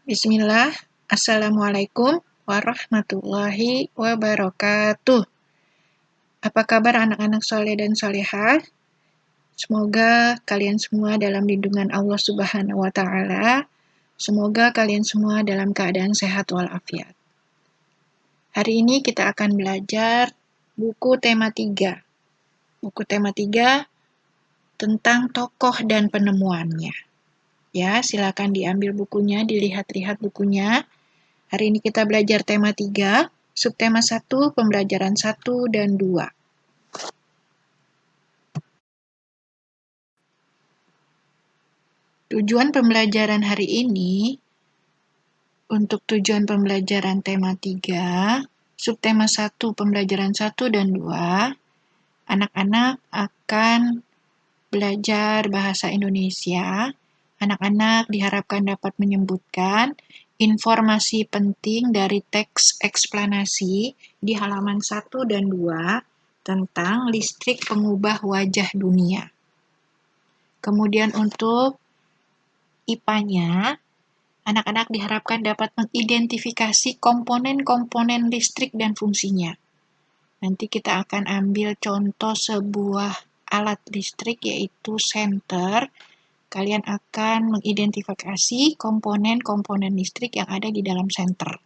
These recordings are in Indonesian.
Bismillah, Assalamualaikum warahmatullahi wabarakatuh. Apa kabar anak-anak soleh dan solehah? Semoga kalian semua dalam lindungan Allah Subhanahu wa Ta'ala. Semoga kalian semua dalam keadaan sehat walafiat. Hari ini kita akan belajar buku tema 3. Buku tema 3 tentang tokoh dan penemuannya. Ya, silakan diambil bukunya, dilihat-lihat bukunya. Hari ini kita belajar tema 3, subtema 1, pembelajaran 1 dan 2. Tujuan pembelajaran hari ini, untuk tujuan pembelajaran tema 3, subtema 1, pembelajaran 1 dan 2, anak-anak akan belajar bahasa Indonesia. Anak-anak diharapkan dapat menyebutkan informasi penting dari teks eksplanasi di halaman 1 dan 2 tentang listrik pengubah wajah dunia. Kemudian untuk IPA-nya, anak-anak diharapkan dapat mengidentifikasi komponen-komponen listrik dan fungsinya. Nanti kita akan ambil contoh sebuah alat listrik yaitu senter. Kalian akan mengidentifikasi komponen-komponen listrik yang ada di dalam senter.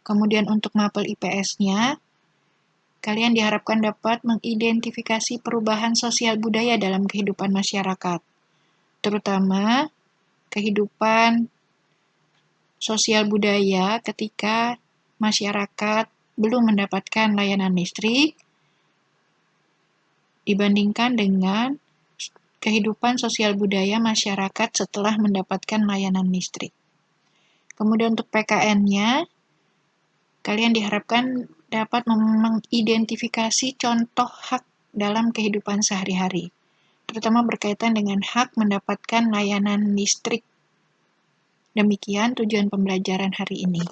Kemudian untuk mapel IPS-nya, kalian diharapkan dapat mengidentifikasi perubahan sosial budaya dalam kehidupan masyarakat, terutama kehidupan sosial budaya ketika masyarakat belum mendapatkan layanan listrik dibandingkan dengan kehidupan sosial budaya masyarakat setelah mendapatkan layanan listrik. Kemudian untuk PKN-nya, kalian diharapkan dapat mengidentifikasi contoh hak dalam kehidupan sehari-hari, terutama berkaitan dengan hak mendapatkan layanan listrik. Demikian tujuan pembelajaran hari ini.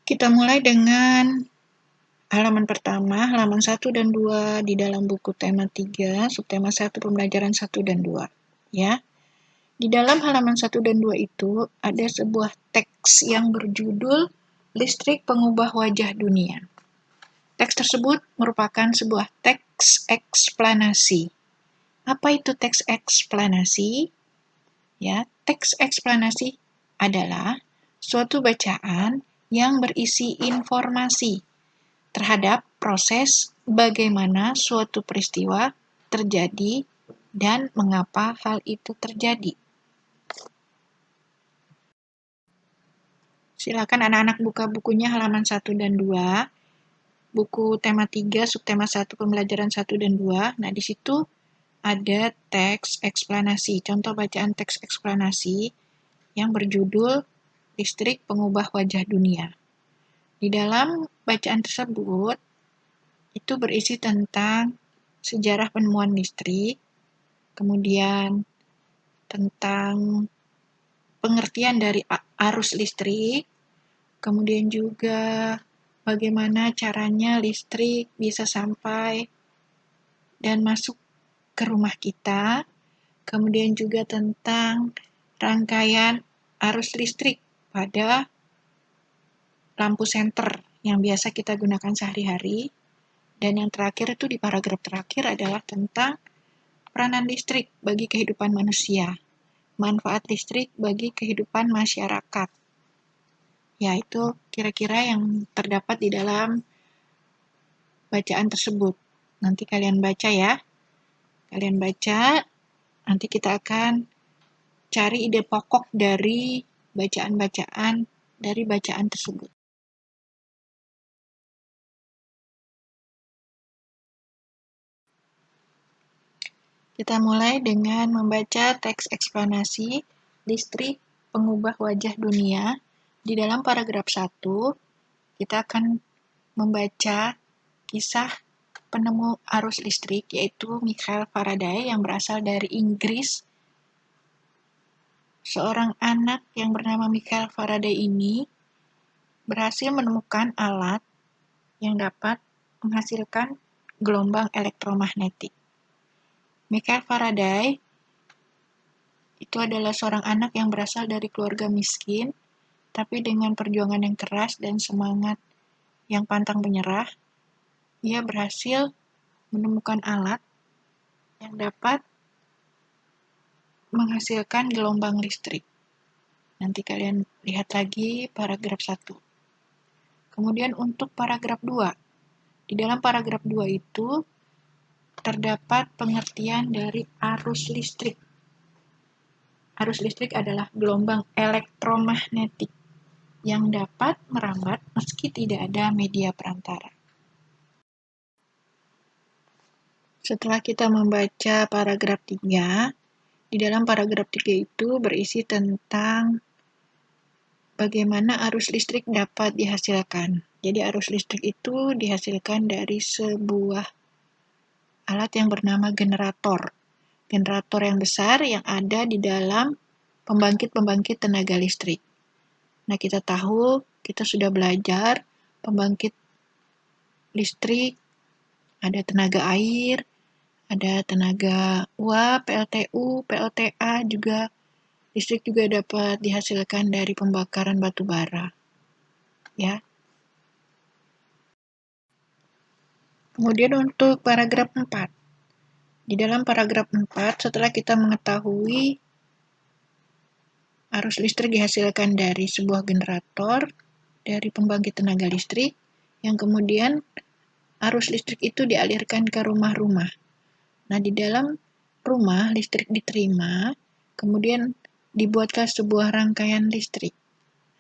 Kita mulai dengan halaman pertama, halaman 1 dan 2 di dalam buku tema 3, subtema 1, pembelajaran 1 dan 2. Ya. Di dalam halaman 1 dan 2 itu ada sebuah teks yang berjudul Listrik Pengubah Wajah Dunia. Teks tersebut merupakan sebuah teks eksplanasi. Apa itu teks eksplanasi? Ya, teks eksplanasi adalah suatu bacaan yang berisi informasi terhadap proses bagaimana suatu peristiwa terjadi dan mengapa hal itu terjadi. Silakan anak-anak buka bukunya halaman 1 dan 2. Buku tema 3, subtema 1, pembelajaran 1 dan 2. Nah, di situ ada teks eksplanasi, contoh bacaan teks eksplanasi yang berjudul Listrik Pengubah Wajah Dunia. Di dalam bacaan tersebut, itu berisi tentang sejarah penemuan listrik, kemudian tentang pengertian dari arus listrik, kemudian juga bagaimana caranya listrik bisa sampai dan masuk ke rumah kita, kemudian juga tentang rangkaian arus listrik pada lampu senter yang biasa kita gunakan sehari-hari, dan yang terakhir itu di paragraf terakhir adalah tentang peranan listrik bagi kehidupan manusia, manfaat listrik bagi kehidupan masyarakat. Ya, itu kira-kira yang terdapat di dalam bacaan tersebut. Nanti kalian baca ya. Kalian baca, nanti kita akan cari ide pokok dari bacaan-bacaan dari bacaan tersebut. Kita mulai dengan membaca teks eksplanasi Listrik Pengubah Wajah Dunia. Di dalam paragraf 1, kita akan membaca kisah penemu arus listrik, yaitu Michael Faraday yang berasal dari Inggris. Seorang anak yang bernama Michael Faraday ini berhasil menemukan alat yang dapat menghasilkan gelombang elektromagnetik. Michael Faraday itu adalah seorang anak yang berasal dari keluarga miskin, tapi dengan perjuangan yang keras dan semangat yang pantang menyerah, ia berhasil menemukan alat yang dapat menghasilkan gelombang listrik. Nanti kalian lihat lagi paragraf 1. Kemudian untuk paragraf 2. Di dalam paragraf 2 itu terdapat pengertian dari arus listrik. Arus listrik adalah gelombang elektromagnetik yang dapat merambat meski tidak ada media perantara. Setelah kita membaca paragraf 3, di dalam paragraf 3 itu berisi tentang bagaimana arus listrik dapat dihasilkan. Jadi arus listrik itu dihasilkan dari sebuah alat yang bernama generator. Generator yang besar yang ada di dalam pembangkit-pembangkit tenaga listrik. Nah, kita tahu, kita sudah belajar pembangkit listrik, ada tenaga air, ada tenaga uap, PLTU, PLTA juga. Listrik juga dapat dihasilkan dari pembakaran batu bara. Ya. Kemudian untuk paragraf 4. Di dalam paragraf 4, setelah kita mengetahui arus listrik dihasilkan dari sebuah generator, dari pembangkit tenaga listrik, yang kemudian arus listrik itu dialirkan ke rumah-rumah. Nah, di dalam rumah listrik diterima, kemudian dibuatlah sebuah rangkaian listrik.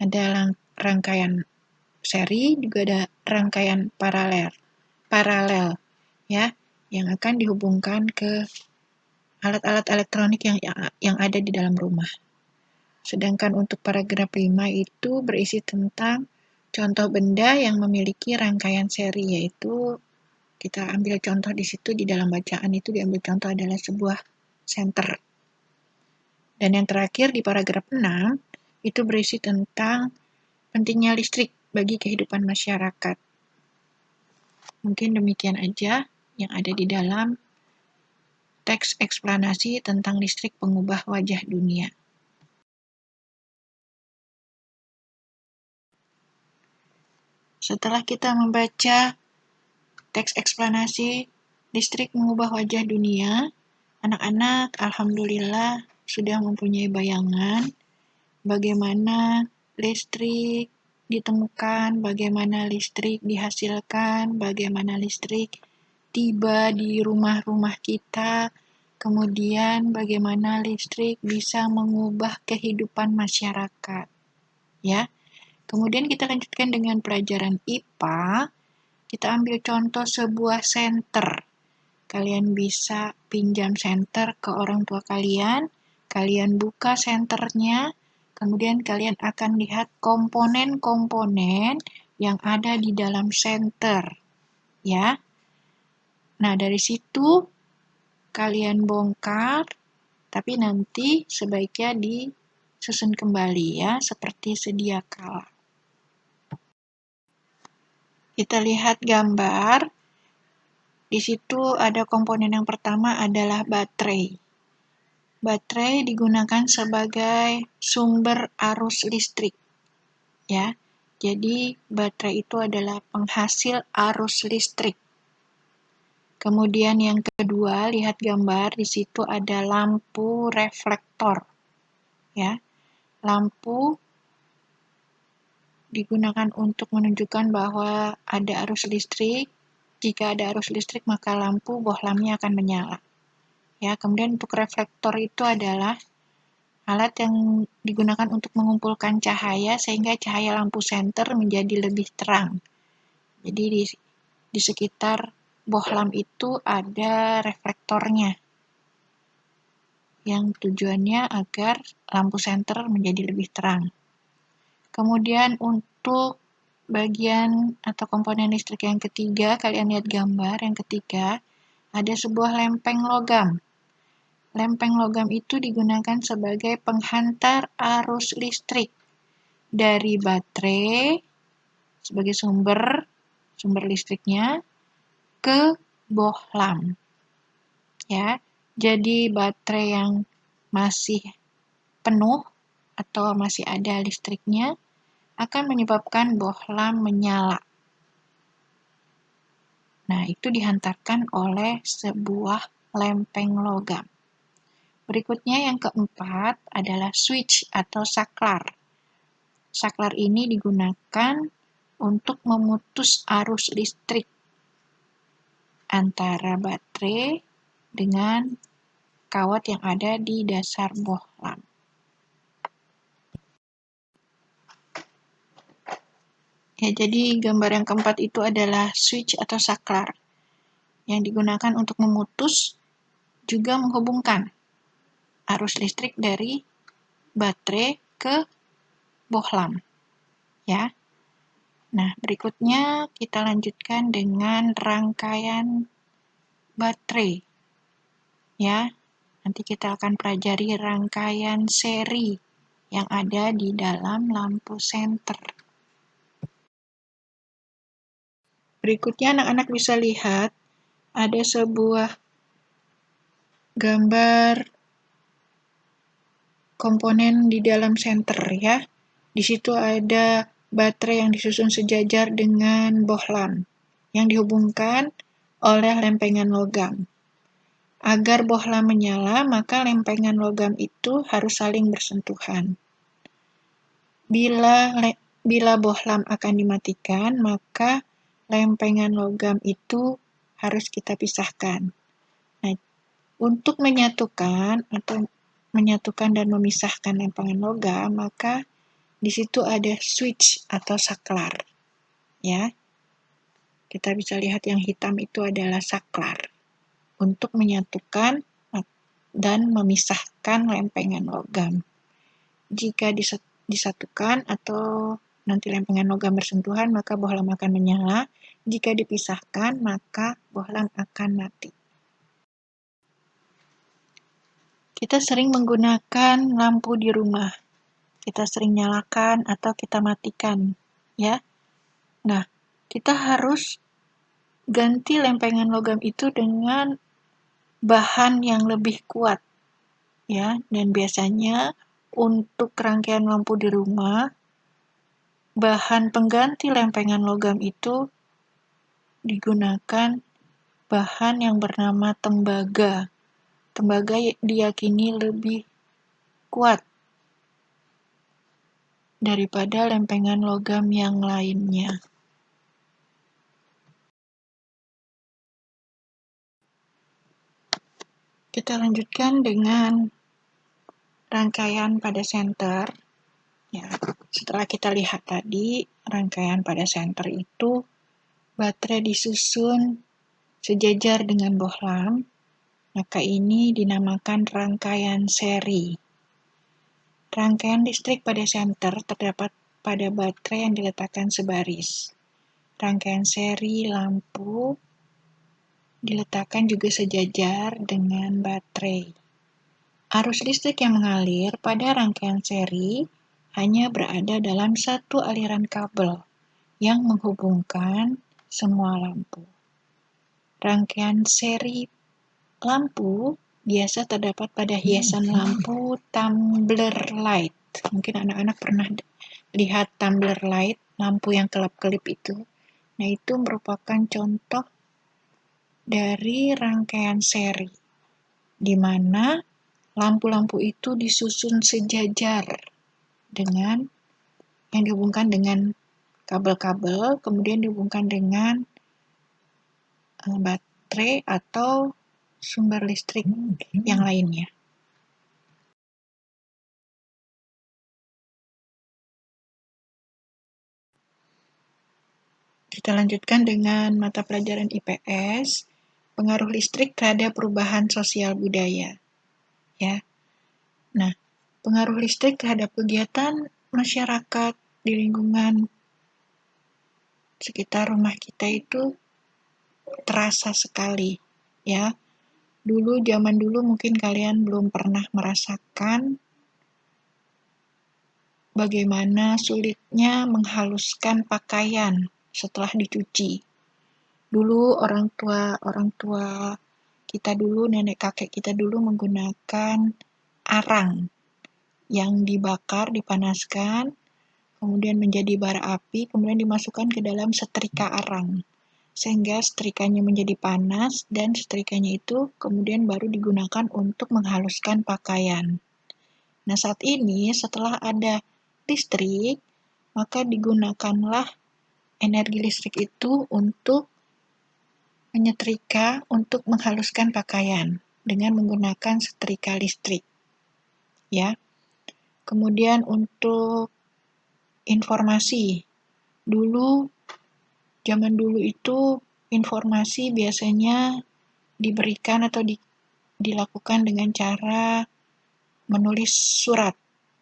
Ada rangkaian seri, juga ada rangkaian paralel, ya, yang akan dihubungkan ke alat-alat elektronik yang ada di dalam rumah. Sedangkan untuk paragraf 5 itu berisi tentang contoh benda yang memiliki rangkaian seri, yaitu kita ambil contoh di situ, di dalam bacaan itu diambil contoh adalah sebuah senter. Dan yang terakhir di paragraf 6 itu berisi tentang pentingnya listrik bagi kehidupan masyarakat. Mungkin demikian aja yang ada di dalam teks eksplanasi tentang listrik pengubah wajah dunia. Setelah kita membaca teks eksplanasi listrik mengubah wajah dunia, anak-anak alhamdulillah sudah mempunyai bayangan bagaimana listrik ditemukan, bagaimana listrik dihasilkan, bagaimana listrik tiba di rumah-rumah kita, kemudian bagaimana listrik bisa mengubah kehidupan masyarakat. Ya. Kemudian kita lanjutkan dengan pelajaran IPA. Kita ambil contoh sebuah senter. Kalian bisa pinjam senter ke orang tua kalian. Kalian buka senternya. Kemudian kalian akan lihat komponen-komponen yang ada di dalam senter. Ya. Nah, dari situ kalian bongkar, tapi nanti sebaiknya disusun kembali ya, seperti sedia kala. Kita lihat gambar. Di situ ada komponen yang pertama adalah baterai. Baterai digunakan sebagai sumber arus listrik. Ya. Jadi baterai itu adalah penghasil arus listrik. Kemudian yang kedua, lihat gambar, di situ ada lampu reflektor. Ya. Lampu digunakan untuk menunjukkan bahwa ada arus listrik. Jika ada arus listrik, maka lampu bohlamnya akan menyala. Ya, kemudian untuk reflektor itu adalah alat yang digunakan untuk mengumpulkan cahaya sehingga cahaya lampu senter menjadi lebih terang. Jadi di sekitar bohlam itu ada reflektornya yang tujuannya agar lampu senter menjadi lebih terang. Kemudian untuk bagian atau komponen listrik yang ketiga, kalian lihat gambar yang ketiga, ada sebuah lempeng logam. Lempeng logam itu digunakan sebagai penghantar arus listrik dari baterai sebagai sumber listriknya ke bohlam. Ya, Jadi baterai yang masih penuh atau masih ada listriknya akan menyebabkan bohlam menyala. Nah, itu dihantarkan oleh sebuah lempeng logam. Berikutnya yang keempat adalah switch atau saklar. Saklar ini digunakan untuk memutus arus listrik antara baterai dengan kawat yang ada di dasar bohlam. Ya, jadi gambar yang keempat itu adalah switch atau saklar yang digunakan untuk memutus juga menghubungkan arus listrik dari baterai ke bohlam. Ya. Nah, berikutnya kita lanjutkan dengan rangkaian baterai. Ya. Nanti kita akan pelajari rangkaian seri yang ada di dalam lampu senter. Berikutnya anak-anak bisa lihat ada sebuah gambar komponen di dalam senter ya. Di situ ada baterai yang disusun sejajar dengan bohlam yang dihubungkan oleh lempengan logam. Agar bohlam menyala, maka lempengan logam itu harus saling bersentuhan. Bila bohlam akan dimatikan, maka lempengan logam itu harus kita pisahkan. Nah, untuk menyatukan dan memisahkan lempengan logam, maka di situ ada switch atau saklar. Ya. Kita bisa lihat yang hitam itu adalah saklar untuk menyatukan dan memisahkan lempengan logam. Jika disatukan atau nanti lempengan logam bersentuhan, maka bohlam akan menyala. Jika dipisahkan, maka bohlam akan mati. Kita sering menggunakan lampu di rumah. Kita sering nyalakan atau kita matikan, ya. Nah, kita harus ganti lempengan logam itu dengan bahan yang lebih kuat, ya. Dan biasanya untuk rangkaian lampu di rumah, bahan pengganti lempengan logam itu digunakan bahan yang bernama tembaga. Tembaga diyakini lebih kuat daripada lempengan logam yang lainnya. Kita lanjutkan dengan rangkaian pada senter. Ya, setelah kita lihat tadi, rangkaian pada senter itu baterai disusun sejajar dengan bohlam, maka ini dinamakan rangkaian seri. Rangkaian listrik pada senter terdapat pada baterai yang diletakkan sebaris. Rangkaian seri lampu diletakkan juga sejajar dengan baterai. Arus listrik yang mengalir pada rangkaian seri hanya berada dalam satu aliran kabel yang menghubungkan semua lampu. Rangkaian seri lampu biasa terdapat pada hiasan lampu tumbler light. Mungkin anak-anak pernah lihat tumbler light, lampu yang kelap-kelip itu. Nah, itu merupakan contoh dari rangkaian seri, di mana lampu-lampu itu disusun sejajar dengan yang dihubungkan dengan kabel-kabel, kemudian dihubungkan dengan baterai atau sumber listrik yang lainnya. Kita lanjutkan dengan mata pelajaran IPS, pengaruh listrik terhadap perubahan sosial budaya. Ya. Nah, pengaruh listrik terhadap kegiatan masyarakat di lingkungan sekitar rumah kita itu terasa sekali, ya. Zaman dulu mungkin kalian belum pernah merasakan bagaimana sulitnya menghaluskan pakaian setelah dicuci. Dulu orang tua nenek kakek kita dulu menggunakan arang yang dibakar, dipanaskan, kemudian menjadi bara api, kemudian dimasukkan ke dalam setrika arang. Sehingga setrikanya menjadi panas dan setrikanya itu kemudian baru digunakan untuk menghaluskan pakaian. Nah, saat ini setelah ada listrik, maka digunakanlah energi listrik itu untuk menyetrika, untuk menghaluskan pakaian dengan menggunakan setrika listrik. Ya. Kemudian untuk informasi. Zaman dulu itu informasi biasanya diberikan atau dilakukan dengan cara menulis surat,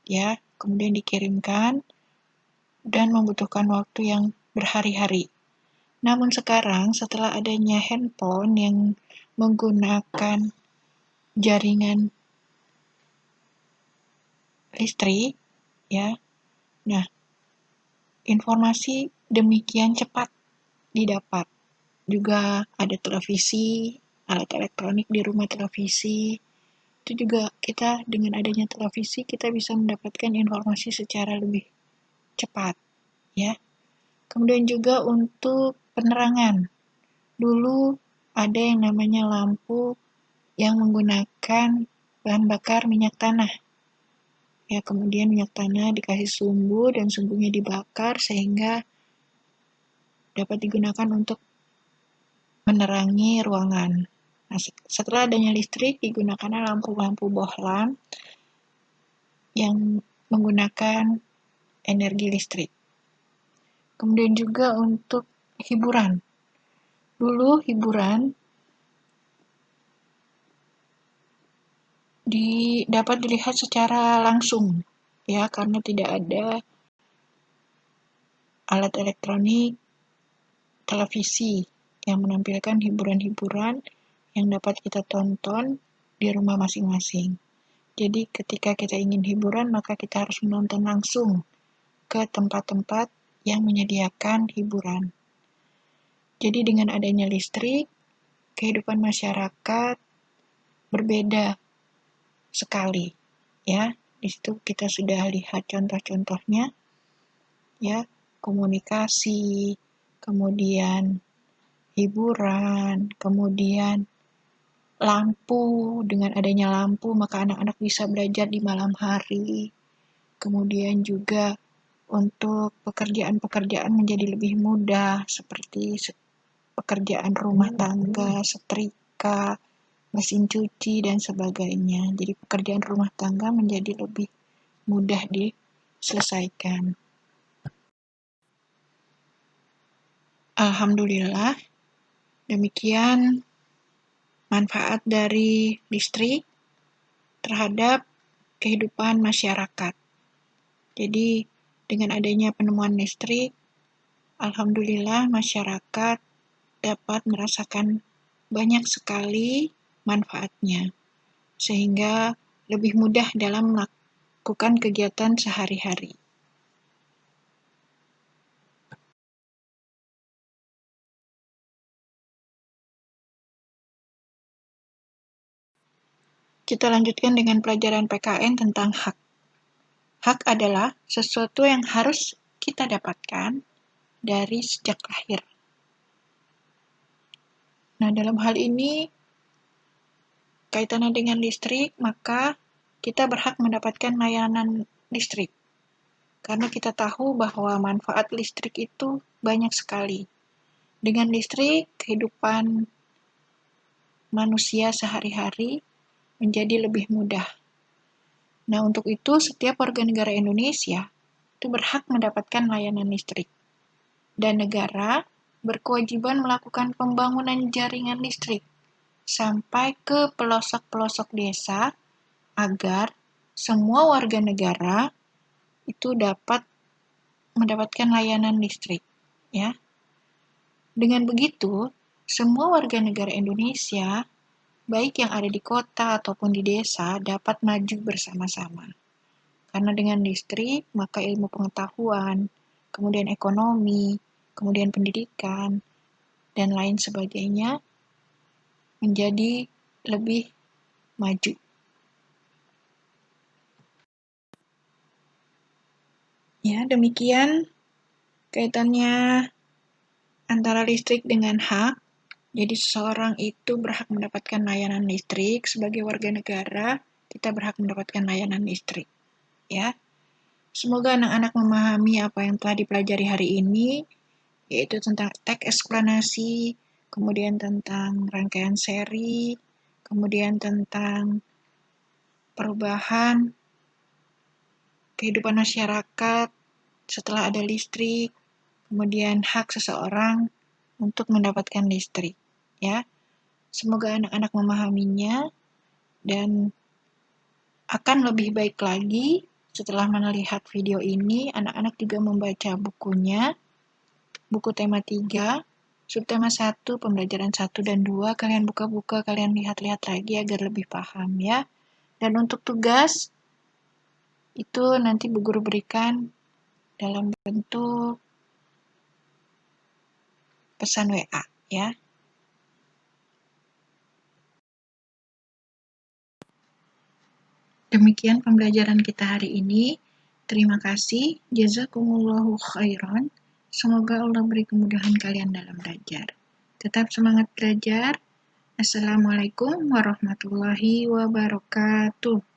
ya, kemudian dikirimkan dan membutuhkan waktu yang berhari-hari. Namun sekarang setelah adanya handphone yang menggunakan jaringan listrik, ya, nah, informasi demikian cepat didapat. Juga ada televisi, alat elektronik di rumah televisi. Itu juga kita dengan adanya televisi kita bisa mendapatkan informasi secara lebih cepat, ya. Kemudian juga untuk penerangan. Dulu ada yang namanya lampu yang menggunakan bahan bakar minyak tanah. Ya, kemudian minyak tanah dikasih sumbu dan sumbunya dibakar sehingga dapat digunakan untuk menerangi ruangan. Nah, setelah adanya listrik, digunakanlah lampu-lampu bohlam yang menggunakan energi listrik. Kemudian juga untuk hiburan. Dulu hiburan dapat dilihat secara langsung, ya, karena tidak ada alat elektronik, televisi yang menampilkan hiburan-hiburan yang dapat kita tonton di rumah masing-masing. Jadi ketika kita ingin hiburan, maka kita harus menonton langsung ke tempat-tempat yang menyediakan hiburan. Jadi dengan adanya listrik, kehidupan masyarakat berbeda sekali, ya. Di situ kita sudah lihat contoh-contohnya, ya, komunikasi, kemudian hiburan, kemudian lampu. Dengan adanya lampu, maka anak-anak bisa belajar di malam hari. Kemudian juga untuk pekerjaan-pekerjaan menjadi lebih mudah, seperti pekerjaan rumah tangga, setrika, mesin cuci, dan sebagainya. Jadi pekerjaan rumah tangga menjadi lebih mudah diselesaikan. Alhamdulillah, demikian manfaat dari listrik terhadap kehidupan masyarakat. Jadi dengan adanya penemuan listrik, alhamdulillah masyarakat dapat merasakan banyak sekali manfaatnya, sehingga lebih mudah dalam melakukan kegiatan sehari-hari. Kita lanjutkan dengan pelajaran PKN tentang hak. Hak adalah sesuatu yang harus kita dapatkan dari sejak lahir. Nah, dalam hal ini, kaitannya dengan listrik, maka kita berhak mendapatkan layanan listrik. Karena kita tahu bahwa manfaat listrik itu banyak sekali. Dengan listrik, kehidupan manusia sehari-hari menjadi lebih mudah. Nah, untuk itu setiap warga negara Indonesia itu berhak mendapatkan layanan listrik. Dan negara berkewajiban melakukan pembangunan jaringan listrik sampai ke pelosok-pelosok desa agar semua warga negara itu dapat mendapatkan layanan listrik, ya. Dengan begitu, semua warga negara Indonesia, baik yang ada di kota ataupun di desa, dapat maju bersama-sama. Karena dengan listrik, maka ilmu pengetahuan, kemudian ekonomi, kemudian pendidikan, dan lain sebagainya menjadi lebih maju. Ya, demikian kaitannya antara listrik dengan hak. Jadi seseorang itu berhak mendapatkan layanan listrik. Sebagai warga negara, kita berhak mendapatkan layanan listrik. Ya, semoga anak-anak memahami apa yang telah dipelajari hari ini, yaitu tentang teks eksplanasi, kemudian tentang rangkaian seri, kemudian tentang perubahan kehidupan masyarakat setelah ada listrik, kemudian hak seseorang untuk mendapatkan listrik. Ya, semoga anak-anak memahaminya dan akan lebih baik lagi setelah melihat video ini. Anak-anak juga membaca bukunya, buku tema 3, subtema 1, pembelajaran 1 dan 2. Kalian buka-buka, kalian lihat-lihat lagi agar lebih paham ya. Dan untuk tugas, itu nanti Bu Guru berikan dalam bentuk pesan WA ya. Demikian pembelajaran kita hari ini. Terima kasih. Jazakumullahu khairan. Semoga Allah beri kemudahan kalian dalam belajar. Tetap semangat belajar. Assalamualaikum warahmatullahi wabarakatuh.